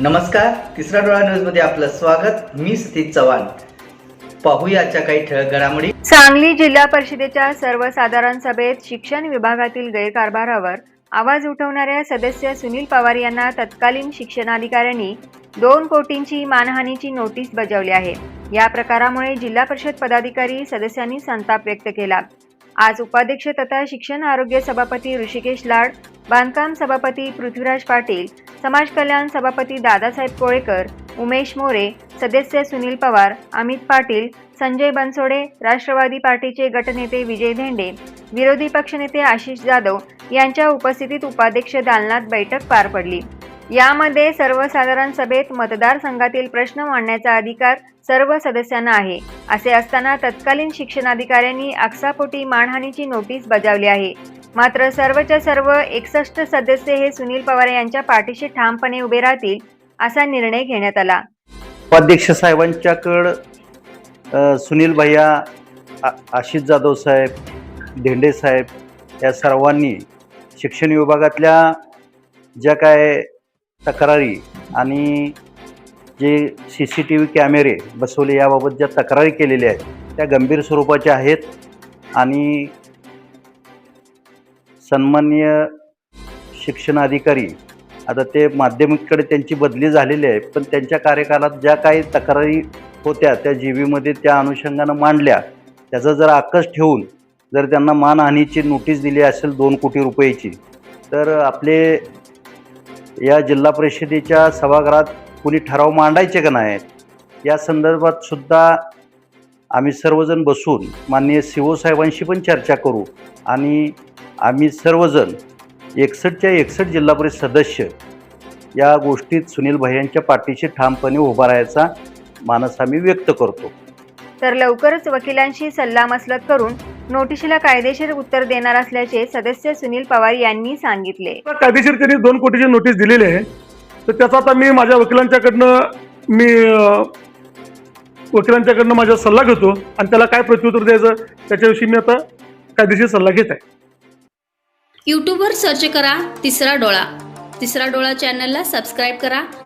नमस्कार, तिसरा डोळा न्यूजमध्ये आपलं स्वागत। मी सतीश चव्हाण। पाहूयाच्या काही ठळक घडामोडी। सांगली जिल्हा परिषदेच्या सर्वसाधारण सभेत शिक्षण विभागातील गैरकारभारावर आवाज उठवणाऱ्या सदस्य सुनील पवार यांना तत्कालीन शिक्षणाधिकाऱ्यांनी 2 कोटींची मानहानीची नोटीस बजावली आहे। या प्रकारामुळे जिल्हा परिषद पदाधिकारी सदस्यांनी संताप व्यक्त केला। आज उपाध्यक्ष तथा शिक्षण आरोग्य सभापती ऋषिकेश लाड, बांधकाम सभापती पृथ्वीराज पाटील, समाज कल्याण सभापती दादासाहेब कोळेकर, उमेश मोरे, सदस्य सुनील पवार, अमित पाटील, संजय बनसोडे, राष्ट्रवादी पार्टीचे गटनेते विजय धेंडे, विरोधी पक्षनेते आशिष जाधव यांच्या उपस्थितीत उपाध्यक्ष दालनात बैठक पार पडली। यामध्ये सर्वसाधारण सभेत मतदारसंघातील प्रश्न मांडण्याचा अधिकार सर्व सदस्यांना आहे। असे असताना तत्कालीन शिक्षणाधिकाऱ्यांनी आक्षेपोटी मानहानीची नोटीस बजावली आहे। मात्र सर्वच्या सर्व 61 सदस्य हे सुनील पवार यांच्या पाठीशी ठामपणे उभे राहतील असा निर्णय घेण्यात आला। उपाध्यक्ष साहेबांच्याकडे सुनील भैया, आशिष जाधव साहेब, धेंडे साहेब या सर्वांनी शिक्षण विभागातल्या ज्या काय तक्रारी आणि जे CCTV कॅमेरे बसवले याबाबत ज्या तक्रारी केलेल्या आहेत त्या गंभीर स्वरूपाच्या आहेत आणि सन्माननीय शिक्षणाधिकारी आता ते माध्यमिककडे त्यांची बदली झालेली आहे, पण त्यांच्या कार्यकालात ज्या काही तक्रारी होत्या त्या जीबीमध्ये त्या अनुषंगानं मांडल्या। त्याचा जर आकस ठेवून जर त्यांना मानहानीची नोटीस दिली असेल 2 कोटी रुपयाची, तर आपले या जिल्हा परिषदेच्या सभागृहात कोणी ठराव मांडायचे का नाहीत या संदर्भात सुद्धा आम्ही सर्वजण बसून माननीय CO साहेबांशी पण चर्चा करू आणि आम्ही सर्वजण 61च्या 61 जिल्हा परिषद सदस्य या गोष्टीत सुनील भैयांच्या पाठीशी ठामपणे उभा राहायचा मानस आम्ही व्यक्त करतो। तर लवकरच वकिलांशी सल्लामसलत करून नोटीसला कायदेशीर उत्तर देणार असल्याचे सदस्य सुनील पवार यांनी सांगितले। कायदेशीर त्यांनी 2 कोटीची नोटीस दिलेली आहे, तर त्याचा आता मी माझ्या वकिलांच्याकडनं माझा सल्ला घेतो आणि त्याला काय प्रत्युत्तर द्यायचं त्याच्याविषयी मी आता कायदेशीर सल्ला घेत आहे। यूट्यूबवर सर्च करा तिसरा डोळा। तिसरा डोळा चॅनलला सबस्क्राईब करा।